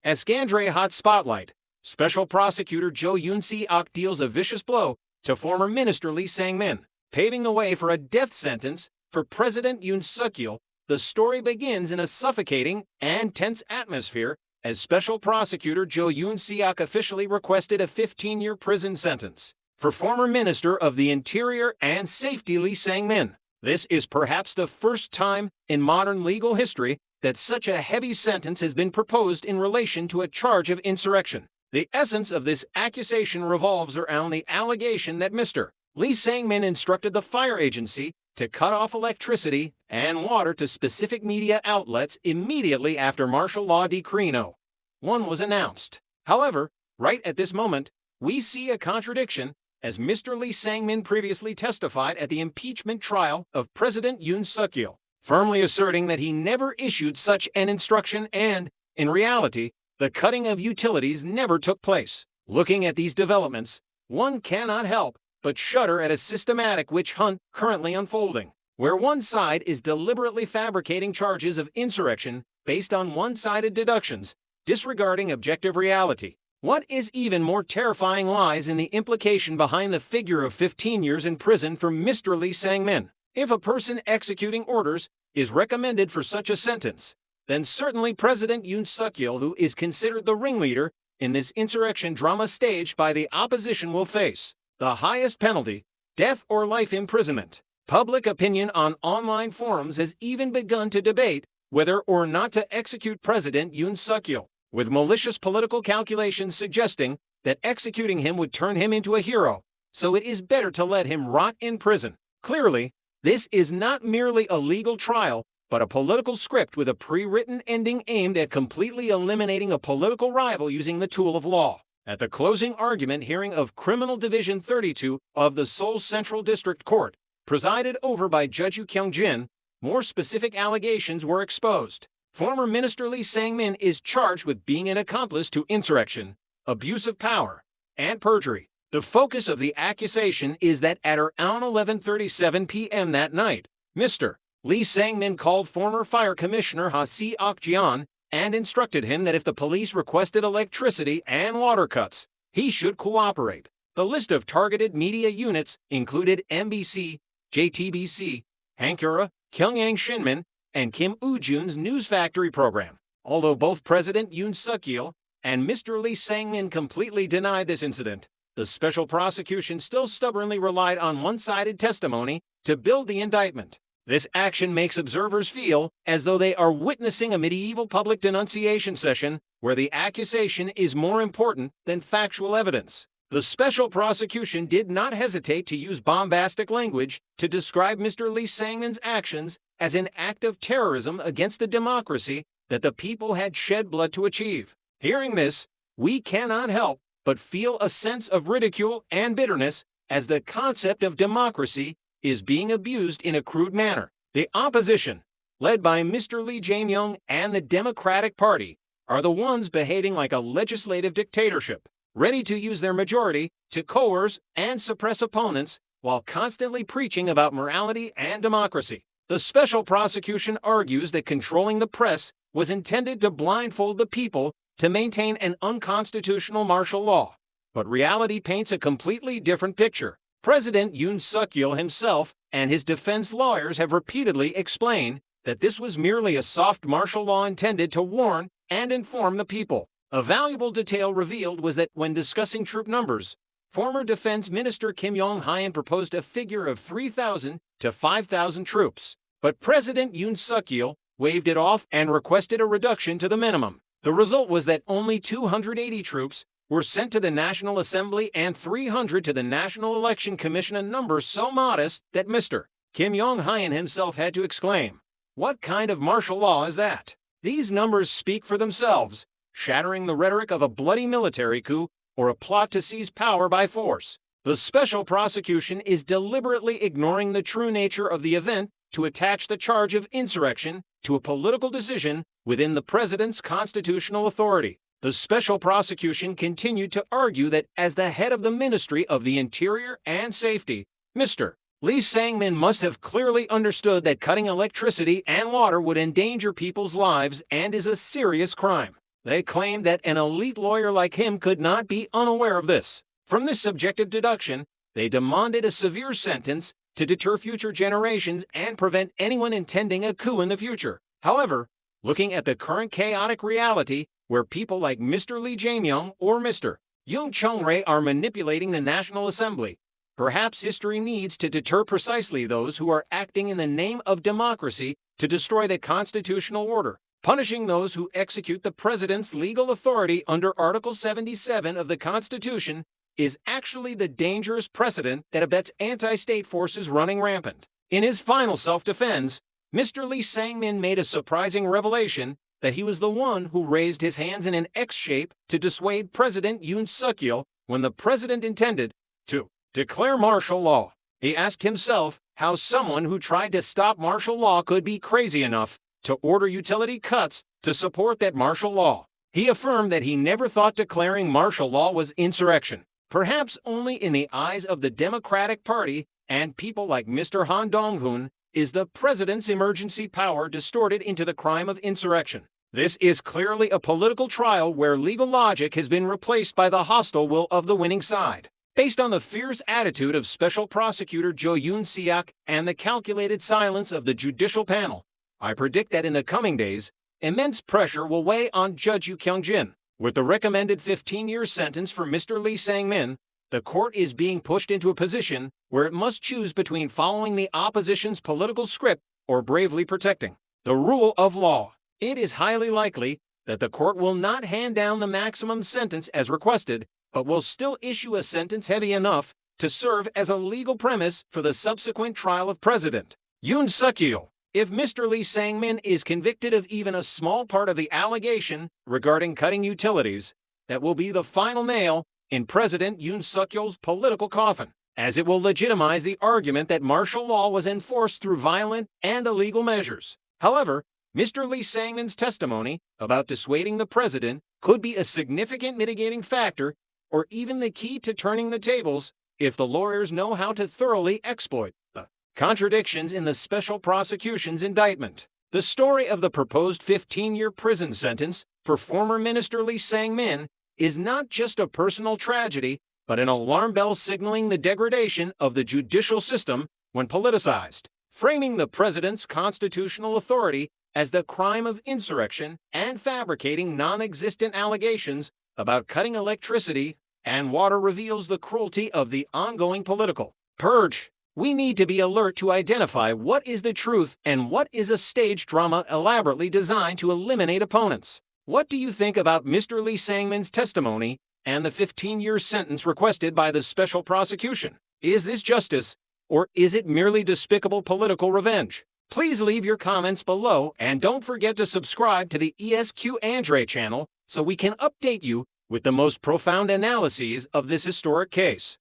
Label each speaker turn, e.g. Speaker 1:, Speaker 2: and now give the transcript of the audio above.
Speaker 1: Eskandre hot spotlight. Special Prosecutor Jo Yoon-seok deals a vicious blow to former Minister Lee Sang-min, paving the way for a death sentence for President Yoon Suk-yeol. The story begins in a suffocating and tense atmosphere as Special Prosecutor Jo Yoon-seok officially requested a 15-year prison sentence for former Minister of the Interior and Safety Lee Sang-min. This is perhaps the first time in modern legal history that such a heavy sentence has been proposed in relation to a charge of insurrection. The essence of this accusation revolves around the allegation that Mr. Lee Sang-min instructed the fire agency to cut off electricity and water to specific media outlets immediately after martial law decree No. 1 was announced. However, right at this moment, we see a contradiction, as Mr. Lee Sang-min previously testified at the impeachment trial of President Yoon Suk-yeol, firmly asserting that he never issued such an instruction and, in reality, the cutting of utilities never took place. Looking at these developments, one cannot help but shudder at a systematic witch hunt currently unfolding, where one side is deliberately fabricating charges of insurrection based on one-sided deductions, disregarding objective reality. What is even more terrifying lies in the implication behind the figure of 15 years in prison for Mr. Lee Sang-min. If a person executing orders is recommended for such a sentence, then certainly President Yoon Suk-yeol, who is considered the ringleader in this insurrection drama staged by the opposition, will face the highest penalty, death or life imprisonment. Public opinion on online forums has even begun to debate whether or not to execute President Yoon Suk-yeol, with malicious political calculations suggesting that executing him would turn him into a hero, so it is better to let him rot in prison. Clearly, this is not merely a legal trial, but a political script with a pre-written ending aimed at completely eliminating a political rival using the tool of law. At the closing argument hearing of Criminal Division 32 of the Seoul Central District Court, presided over by Judge Yoo Kyung-jin, more specific allegations were exposed. Former Minister Lee Sang-min is charged with being an accomplice to insurrection, abuse of power, and perjury. The focus of the accusation is that at around 11:37 p.m. that night, Mr. Lee Sang-min called former Fire Commissioner Ha Seok-jeon and instructed him that if the police requested electricity and water cuts, he should cooperate. The list of targeted media units included MBC, JTBC, Hankura, Kyungyang Shinmin, and Kim Woo-jun's News Factory program. Although both President Yoon Suk-yeol and Mr. Lee Sang-min completely denied this incident, the special prosecution still stubbornly relied on one-sided testimony to build the indictment. This action makes observers feel as though they are witnessing a medieval public denunciation session where the accusation is more important than factual evidence. The special prosecution did not hesitate to use bombastic language to describe Mr. Lee Sang-min's actions as an act of terrorism against the democracy that the people had shed blood to achieve. Hearing this, we cannot help but feel a sense of ridicule and bitterness as the concept of democracy is being abused in a crude manner. The opposition, led by Mr. Lee Jae-myung and the Democratic Party, are the ones behaving like a legislative dictatorship, ready to use their majority to coerce and suppress opponents while constantly preaching about morality and democracy. The special prosecution argues that controlling the press was intended to blindfold the people to maintain an unconstitutional martial law. But reality paints a completely different picture. President Yoon Suk-yeol himself and his defense lawyers have repeatedly explained that this was merely a soft martial law intended to warn and inform the people. A valuable detail revealed was that when discussing troop numbers, former Defense Minister Kim Yong-hyun proposed a figure of 3,000 to 5,000 troops, but President Yoon Suk-yeol waved it off and requested a reduction to the minimum. The result was that only 280 troops were sent to the National Assembly and 300 to the National Election Commission, a number so modest that Mr. Kim Yong-hyun himself had to exclaim, "What kind of martial law is that?" These numbers speak for themselves, shattering the rhetoric of a bloody military coup or a plot to seize power by force. The special prosecution is deliberately ignoring the true nature of the event to attach the charge of insurrection to a political decision within the president's constitutional authority. The special prosecution continued to argue that as the head of the Ministry of the Interior and Safety, Mr. Lee Sang-min must have clearly understood that cutting electricity and water would endanger people's lives and is a serious crime. They claimed that an elite lawyer like him could not be unaware of this. From this subjective deduction, they demanded a severe sentence to deter future generations and prevent anyone intending a coup in the future. However, looking at the current chaotic reality where people like Mr. Lee Jae-myung or Mr. Yoon Chung-rae are manipulating the National Assembly, perhaps history needs to deter precisely those who are acting in the name of democracy to destroy the constitutional order. Punishing those who execute the president's legal authority under Article 77 of the Constitution is actually the dangerous precedent that abets anti-state forces running rampant. In his final self-defense, Mr. Lee Sang-min made a surprising revelation that he was the one who raised his hands in an X shape to dissuade President Yoon Suk-yeol when the president intended to declare martial law. He asked himself how someone who tried to stop martial law could be crazy enough to order utility cuts to support that martial law. He affirmed that he never thought declaring martial law was insurrection, perhaps only in the eyes of the Democratic Party and people like Mr. Han Dong-hoon is the president's emergency power distorted into the crime of insurrection. This is clearly a political trial where legal logic has been replaced by the hostile will of the winning side. Based on the fierce attitude of Special Prosecutor Jo Yoon-seok and the calculated silence of the judicial panel, I predict that in the coming days, immense pressure will weigh on Judge Yoo Kyung-jin. With the recommended 15-year sentence for Mr. Lee Sang-min, the court is being pushed into a position where it must choose between following the opposition's political script or bravely protecting the rule of law. It is highly likely that the court will not hand down the maximum sentence as requested, but will still issue a sentence heavy enough to serve as a legal premise for the subsequent trial of President Yoon Suk-yeol. If Mr. Lee Sang-min is convicted of even a small part of the allegation regarding cutting utilities, that will be the final nail in President Yoon Suk-yeol's political coffin, as it will legitimize the argument that martial law was enforced through violent and illegal measures. However, Mr. Lee Sang-min's testimony about dissuading the president could be a significant mitigating factor or even the key to turning the tables if the lawyers know how to thoroughly exploit the contradictions in the special prosecution's indictment. The story of the proposed 15-year prison sentence for former Minister Lee Sang-min is not just a personal tragedy, but an alarm bell signaling the degradation of the judicial system when politicized. Framing the president's constitutional authority as the crime of insurrection and fabricating non-existent allegations about cutting electricity and water reveals the cruelty of the ongoing political purge. We need to be alert to identify what is the truth and what is a stage drama elaborately designed to eliminate opponents. What do you think about Mr. Lee Sang-min's testimony and the 15-year sentence requested by the special prosecution? Is this justice, or is it merely despicable political revenge? Please leave your comments below and don't forget to subscribe to the ESQ Andre channel so we can update you with the most profound analyses of this historic case.